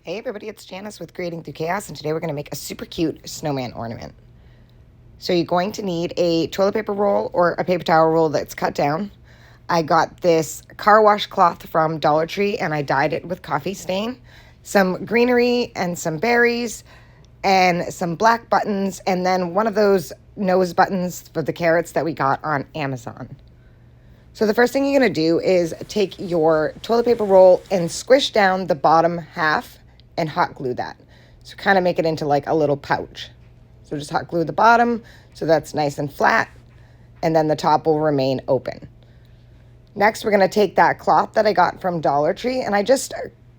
Hey everybody, it's Janice with Creating Through Chaos, and today we're going to make a super cute snowman ornament. So you're going to need a toilet paper roll or a paper towel roll that's cut down. I got this car wash cloth from Dollar Tree and I dyed it with coffee stain, some greenery and some berries, and some black buttons, and then one of those nose buttons for the carrots that we got on Amazon. So the first thing you're going to do is take your toilet paper roll and squish down the bottom half and hot glue that. So kind of make it into like a little pouch. So just hot glue the bottom so that's nice and flat, and then the top will remain open. Next, we're going to take that cloth that I got from Dollar Tree, and I just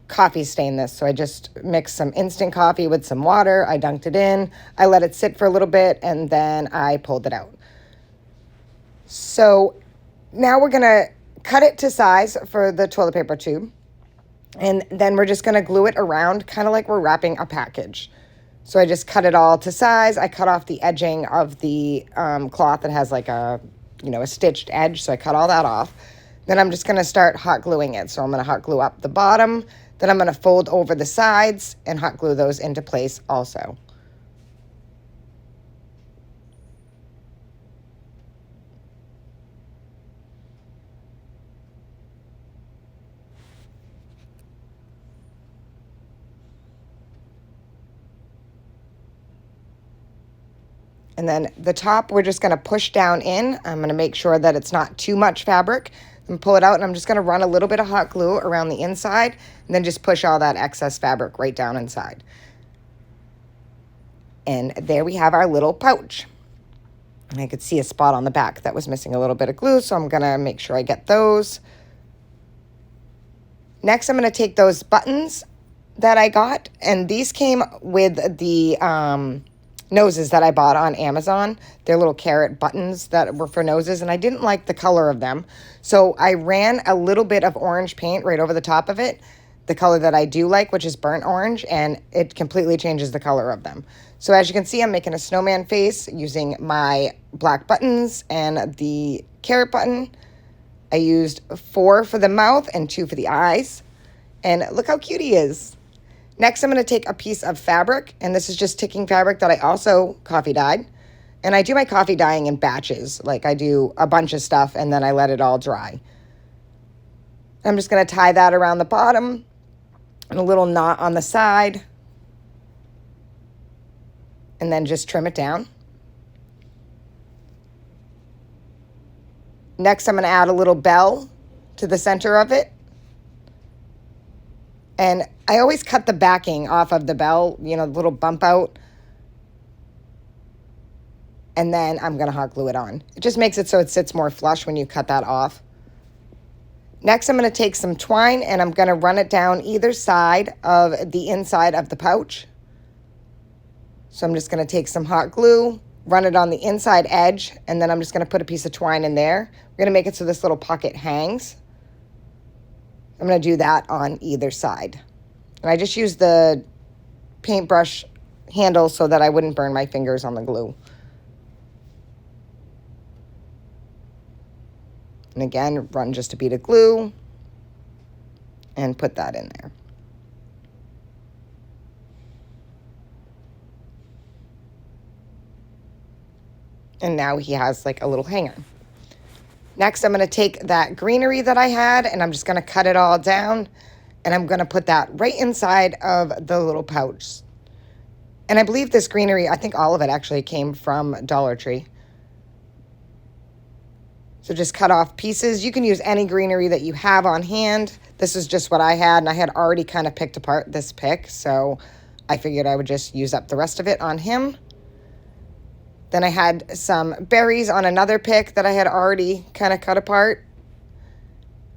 coffee stained this. So I just mixed some instant coffee with some water. I dunked it in. I let it sit for a little bit, and then I pulled it out. So now we're going to cut it to size for the toilet paper tube. And then we're just going to glue it around, kind of like we're wrapping a package. So I just cut it all to size. I cut off the edging of the cloth that has like a stitched edge. So I cut all that off. Then I'm just going to start hot gluing it. So I'm going to hot glue up the bottom. Then I'm going to fold over the sides and hot glue those into place also. And then the top, we're just going to push down in. I'm going to make sure that it's not too much fabric and pull it out. And I'm just going to run a little bit of hot glue around the inside and then just push all that excess fabric right down inside. And there we have our little pouch. And I could see a spot on the back that was missing a little bit of glue, so I'm going to make sure I get those. Next, I'm going to take those buttons that I got, and these came with the noses that I bought on Amazon. They're little carrot buttons that were for noses, and I didn't like the color of them. So I ran a little bit of orange paint right over the top of it, the color that I do like, which is burnt orange, and it completely changes the color of them. So as you can see, I'm making a snowman face using my black buttons and the carrot button. I used 4 for the mouth and 2 for the eyes. And look how cute he is. Next, I'm going to take a piece of fabric, and this is just ticking fabric that I also coffee dyed. And I do my coffee dyeing in batches. Like I do a bunch of stuff, and then I let it all dry. I'm just going to tie that around the bottom and a little knot on the side. And then just trim it down. Next, I'm going to add a little bell to the center of it. And I always cut the backing off of the bell, the little bump out. And then I'm going to hot glue it on. It just makes it so it sits more flush when you cut that off. Next, I'm going to take some twine and I'm going to run it down either side of the inside of the pouch. So I'm just going to take some hot glue, run it on the inside edge, and then I'm just going to put a piece of twine in there. We're going to make it so this little pocket hangs. I'm going to do that on either side. And I just used the paintbrush handle so that I wouldn't burn my fingers on the glue. And again, run just a bead of glue and put that in there. And now he has like a little hanger. Next, I'm going to take that greenery that I had, and I'm just going to cut it all down, and I'm going to put that right inside of the little pouch. And I believe this greenery, I think all of it actually came from Dollar Tree. So just cut off pieces. You can use any greenery that you have on hand. This is just what I had, and I had already kind of picked apart this pick, so I figured I would just use up the rest of it on him. Then I had some berries on another pick that I had already kind of cut apart.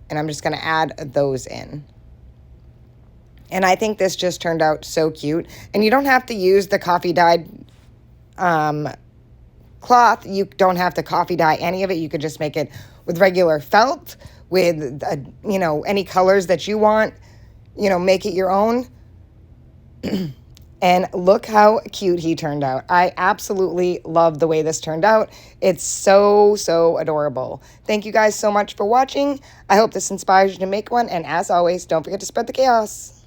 And I'm just going to add those in. And I think this just turned out so cute. And you don't have to use the coffee dyed cloth. You don't have to coffee dye any of it. You could just make it with regular felt, with, any colors that you want. Make it your own. And look how cute he turned out. I absolutely love the way this turned out. It's so, so adorable. Thank you guys so much for watching. I hope this inspires you to make one. And as always, don't forget to spread the chaos.